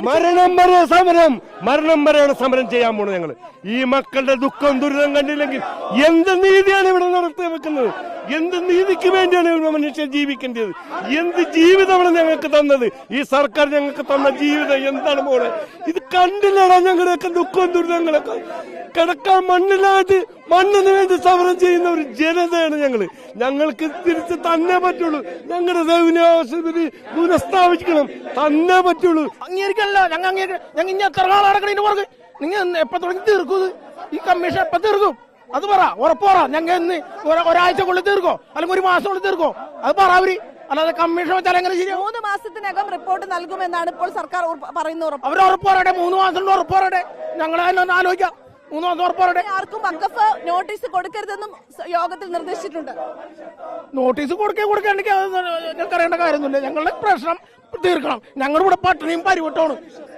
മരണം വരെയാണ് സമരം ചെയ്യാൻ പോണത് ഞങ്ങൾ. ഈ മക്കളുടെ ദുഃഖം ദുരിതം കണ്ടില്ലെങ്കിൽ എന്ത് നീതിയാണ് ഇവിടെ നടത്തി വെക്കുന്നത്? എന്ത് നീതിക്ക് വേണ്ടിയാണ് മനുഷ്യൻ ജീവിക്കേണ്ടത്? എന്ത് ജീവിതമാണ് ഞങ്ങൾക്ക് തന്നത്? ഈ സർക്കാർ ഞങ്ങൾക്ക് തന്ന ജീവിതം എന്താണ് മോളെ? ഇത് കണ്ടില്ലടാ ഞങ്ങളുടെയൊക്കെ ദുഃഖവും ദുരിതങ്ങളൊക്കെ. കിടക്കാൻ മണ്ണില്ലാതെ മണ്ണിന് വേണ്ടി സമരം ചെയ്യുന്ന ഒരു ജനതയാണ് ഞങ്ങള്. ഞങ്ങൾക്ക് തിരിച്ച് തന്നെ പറ്റുള്ളൂ. ഞങ്ങളുടെ സൗകര്യാവശ്യത്തിന് പുനഃസ്ഥാപിക്കണം തന്നെ പറ്റുള്ളൂ. അംഗീകരിക്കല്ലോ ഞങ്ങൾ ഞങ്ങൾ ഇനി എത്ര കാലടക്കണതിന് പുറകെ നിങ്ങൾ എപ്പോ തുടങ്ങി തീർക്കും? ഈ കമ്മീഷൻ എപ്പോ തീർക്കും? അത് പറ, ഉറപ്പ് പറ. ഞങ്ങൾ ഇന്ന് ഒരാഴ്ചക്കുള്ളിൽ തീർക്കോ അല്ലെങ്കിൽ ഒരു മാസം കൊണ്ട് തീർക്കോ? അത് പറ അവര്. അല്ലാതെ കമ്മീഷൻ വെച്ചാൽ എങ്ങനെ ശരി? 3 മാസത്തിനകം റിപ്പോർട്ട് നൽകുമെന്നാണ് ഇപ്പോൾ സർക്കാർ പറയുന്നത്. അവർ ഉറപ്പ് പറയട്ടെ, 3 മാസം ഉറപ്പ് പറയട്ടെ. ഞങ്ങൾ അതിനൊന്ന് ആലോചിക്കാം. 3 മാസം ഉറപ്പ് പറയട്ടെ. ആർക്കും വഖഫ് നോട്ടീസ് കൊടുക്കരുതെന്നും യോഗത്തിൽ നിർദ്ദേശിച്ചിട്ടുണ്ട്. നോട്ടീസ് കൊടുക്കേണ്ടെങ്കിൽ ഞങ്ങൾക്ക് അറിയേണ്ട കാര്യമൊന്നുമില്ല. ഞങ്ങളുടെ പ്രശ്നം തീർക്കണം. ഞങ്ങളുടെ ഇവിടെ പട്ടിണിയും പരിവട്ടമാണ്.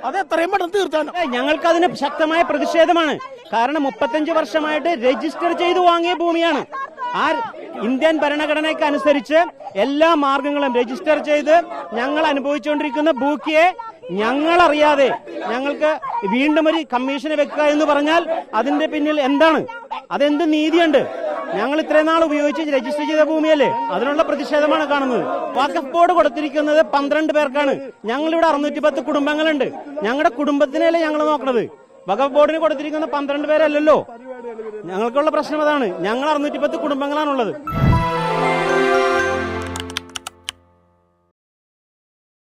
അത് എത്രയും പെട്ടെന്ന് തീർച്ചാണ്. ഞങ്ങൾക്ക് അതിന് ശക്തമായ പ്രതിഷേധമാണ്. കാരണം 35 വർഷമായിട്ട് രജിസ്റ്റർ ചെയ്തു വാങ്ങിയ ഭൂമിയാണ്. ആ ഇന്ത്യൻ ഭരണഘടനയ്ക്ക് അനുസരിച്ച് എല്ലാ മാർഗങ്ങളും രജിസ്റ്റർ ചെയ്ത് ഞങ്ങൾ അനുഭവിച്ചുകൊണ്ടിരിക്കുന്ന ഭൂക്കിയെ ഞങ്ങളറിയാതെ ഞങ്ങൾക്ക് വീണ്ടും ഒരു കമ്മീഷനെ വെക്കുക എന്ന് പറഞ്ഞാൽ അതിന്റെ പിന്നിൽ എന്താണ്? അതെന്ത് നീതിയുണ്ട്? ഞങ്ങൾ ഇത്രയും നാൾ ഉപയോഗിച്ച് രജിസ്റ്റർ ചെയ്ത ഭൂമിയല്ലേ? അതിനുള്ള പ്രതിഷേധമാണ് കാണുന്നത്. വഖഫ് ബോർഡ് കൊടുത്തിരിക്കുന്നത് 12 പേർക്കാണ്. ഞങ്ങളിവിടെ 610 കുടുംബങ്ങളുണ്ട്. ഞങ്ങളുടെ കുടുംബത്തിനല്ലേ ഞങ്ങൾ നോക്കണത്. വഖഫ് ബോർഡിന് കൊടുത്തിരിക്കുന്ന 12 പേരല്ലല്ലോ. ഞങ്ങൾക്കുള്ള പ്രശ്നം അതാണ്. ഞങ്ങൾ 610 കുടുംബങ്ങളാണുള്ളത്.